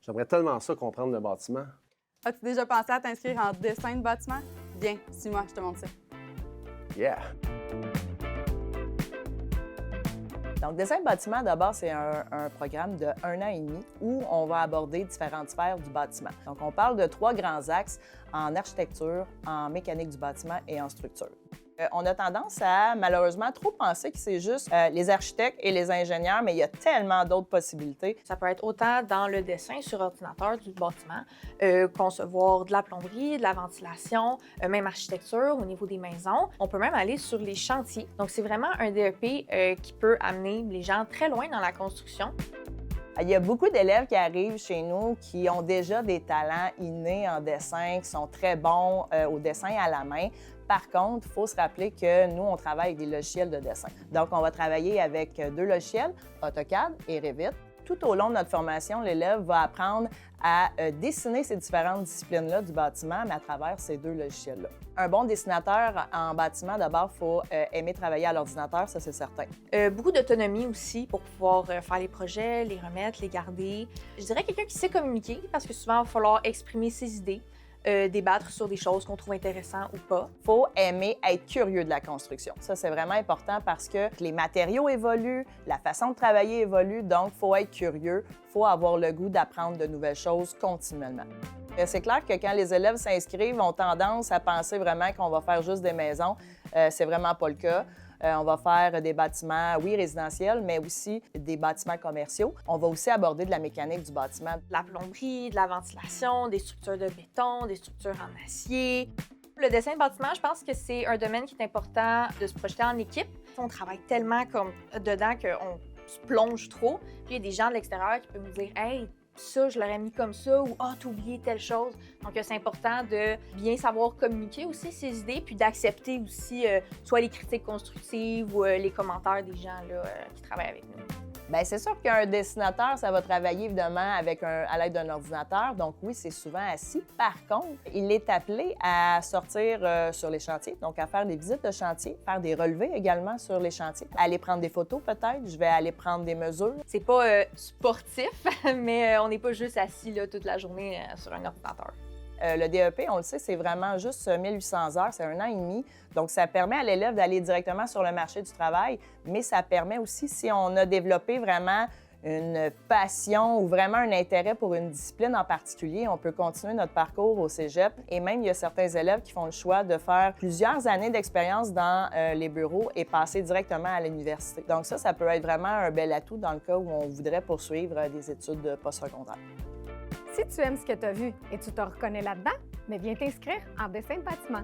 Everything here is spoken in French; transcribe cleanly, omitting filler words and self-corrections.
J'aimerais tellement ça comprendre le bâtiment. As-tu déjà pensé à t'inscrire en dessin de bâtiment? Viens, suis-moi, je te montre ça. Yeah! Donc, Design bâtiment, d'abord, c'est un programme de 1 an et demi où on va aborder différentes sphères du bâtiment. Donc, on parle de 3 grands axes en architecture, en mécanique du bâtiment et en structure. On a tendance à, malheureusement, trop penser que c'est juste les architectes et les ingénieurs, mais il y a tellement d'autres possibilités. Ça peut être autant dans le dessin sur ordinateur du bâtiment, concevoir de la plomberie, de la ventilation, même architecture au niveau des maisons. On peut même aller sur les chantiers. Donc, c'est vraiment un DEP qui peut amener les gens très loin dans la construction. Il y a beaucoup d'élèves qui arrivent chez nous qui ont déjà des talents innés en dessin, qui sont très bons au dessin à la main. Par contre, il faut se rappeler que nous, on travaille avec des logiciels de dessin. Donc, on va travailler avec 2 logiciels, AutoCAD et Revit. Tout au long de notre formation, l'élève va apprendre à dessiner ces différentes disciplines-là du bâtiment, mais à travers ces 2 logiciels-là. Un bon dessinateur en bâtiment, d'abord, il faut aimer travailler à l'ordinateur, ça c'est certain. Beaucoup d'autonomie aussi pour pouvoir faire les projets, les remettre, les garder. Je dirais quelqu'un qui sait communiquer, parce que souvent, il va falloir exprimer ses idées. Débattre sur des choses qu'on trouve intéressantes ou pas. Il faut aimer être curieux de la construction. Ça, c'est vraiment important parce que les matériaux évoluent, la façon de travailler évolue, donc il faut être curieux, il faut avoir le goût d'apprendre de nouvelles choses continuellement. C'est clair que quand les élèves s'inscrivent, ont tendance à penser vraiment qu'on va faire juste des maisons. C'est vraiment pas le cas. On va faire des bâtiments, oui, résidentiels, mais aussi des bâtiments commerciaux. On va aussi aborder de la mécanique du bâtiment. De la plomberie, de la ventilation, des structures de béton, des structures en acier. Le dessin de bâtiment, je pense que c'est un domaine qui est important de se projeter en équipe. On travaille tellement comme dedans qu'on se plonge trop. Puis il y a des gens de l'extérieur qui peuvent nous dire « Hey, ça, je l'aurais mis comme ça » ou « Ah, t'as oublié telle chose ». Donc, c'est important de bien savoir communiquer aussi ses idées, puis d'accepter aussi soit les critiques constructives ou les commentaires des gens là, qui travaillent avec nous. Bien, c'est sûr qu'un dessinateur, ça va travailler évidemment à l'aide d'un ordinateur. Donc oui, c'est souvent assis. Par contre, il est appelé à sortir sur les chantiers, donc à faire des visites de chantier, faire des relevés également sur les chantiers, aller prendre des photos peut-être, je vais aller prendre des mesures. C'est pas sportif, mais on n'est pas juste assis là, toute la journée sur un ordinateur. Le DEP, on le sait, c'est vraiment juste 1800 heures, c'est 1 an et demi. Donc, ça permet à l'élève d'aller directement sur le marché du travail, mais ça permet aussi, si on a développé vraiment une passion ou vraiment un intérêt pour une discipline en particulier, on peut continuer notre parcours au cégep. Et même, il y a certains élèves qui font le choix de faire plusieurs années d'expérience dans les bureaux et passer directement à l'université. Donc ça peut être vraiment un bel atout dans le cas où on voudrait poursuivre des études postsecondaires. Si tu aimes ce que tu as vu et tu te reconnais là-dedans, mais viens t'inscrire en dessin de bâtiment.